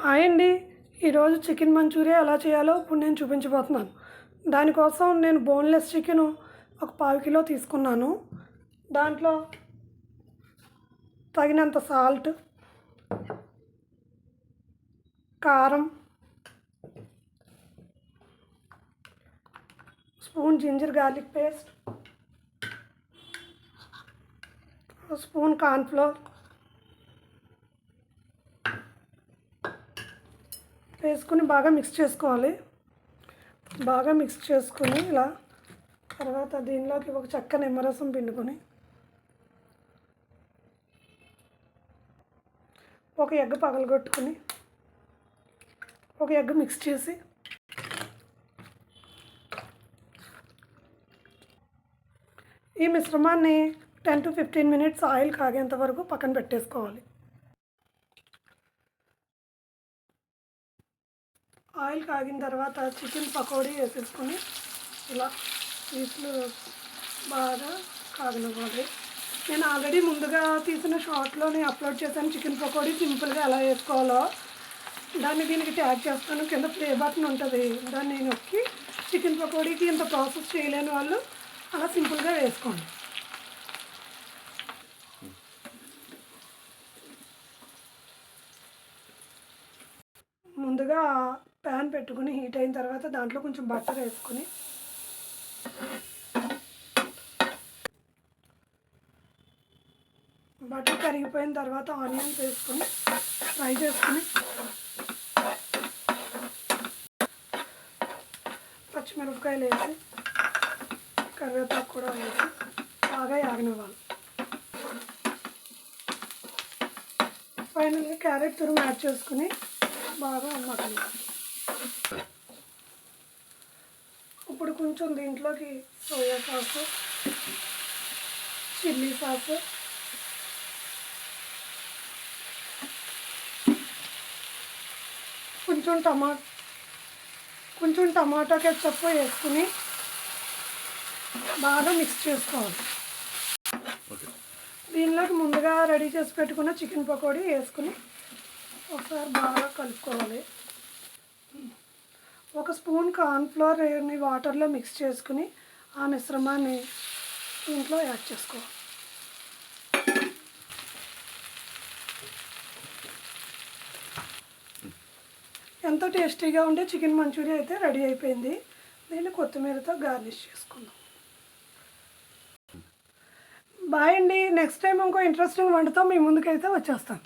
Hi అండి. ఈరోజు chicken Manchuria ఎలా చేయాలో ఇప్పుడు నేను చూపించబోతున్నాను. దానికోసం నేను బోన్లెస్ చికెను ఒక 1/2 కిలో తీసుకున్నాను. దాంట్లో తగినంత సాల్ట్, కారం, spoon ginger garlic paste, spoon cornflour వేసుకుని బాగా మిక్స్ చేసుకోవాలి. బాగా మిక్స్ చేసుకుని ఇలా తర్వాత దీనిలోకి ఒక చెక్క నిమ్మరసం పిండుకొని ఒక ఎగ్ పగలగొట్టుకుని ఒక ఎగ్ మిక్స్ చేసి ఈ మిశ్రమాన్ని 10 to 15 మినిట్స్ ఆయిల్ కాగేంత వరకు పక్కన పెట్టేసుకోవాలి. ఆయిల్ కాగిన తర్వాత చికెన్ పకోడీ వేసేసుకొని ఇలా పీసులు బాగా కాగనివ్వాలి. నేను ఆల్రెడీ ముందుగా తీసిన షార్ట్లోని అప్లోడ్ చేశాను చికెన్ పకోడీ సింపుల్గా ఎలా వేసుకోవాలో. దాన్ని దీనికి ట్యాగ్ చేస్తాను. కింద ప్లే బటన్ ఉంటుంది, దాన్ని నొక్కి చికెన్ పకోడీకి ఇంత ప్రాసెస్ చేయలేని వాళ్ళు అలా సింపుల్గా వేసుకోండి. ముందుగా ప్యాన్ పెట్టుకుని హీట్ అయిన తర్వాత దాంట్లో కొంచెం బటర్ వేసుకొని బటర్ కరిగిపోయిన తర్వాత ఆనియన్స్ వేసుకొని ఫ్రై చేసుకుని పచ్చిమిరపకాయలు వేసి కరివేపాకు కూడా వేసి బాగా యాగనివ్వాలి. ఫైనల్గా క్యారెట్ తురుము యాడ్ చేసుకుని బాగా మగ్గనివ్వాలి. ఇప్పుడు కొంచెం దీంట్లోకి సోయా సాస్, చిల్లీ సాస్, కొంచెం టమాటా కెచప్ వేసుకుని బాగా మిక్స్ చేసుకోవాలి. దీనిలోకి ముందుగా రెడీ చేసి పెట్టుకున్న చికెన్ పకోడీ వేసుకుని ఒకసారి బాగా కలుపుకోవాలి. ఒక స్పూన్ కార్న్ఫ్లోర్ని వాటర్లో మిక్స్ చేసుకుని ఆ మిశ్రమాన్ని దీంట్లో యాడ్ చేసుకోవాలి. ఎంతో టేస్టీగా ఉండే చికెన్ మంచూరియా అయితే రెడీ అయిపోయింది. దీన్ని కొత్తిమీరతో గార్నిష్ చేసుకుందాం. బాయ్ అండి. నెక్స్ట్ టైం ఇంకో ఇంట్రెస్టింగ్ వంటతో మీ ముందుకైతే వచ్చేస్తాను.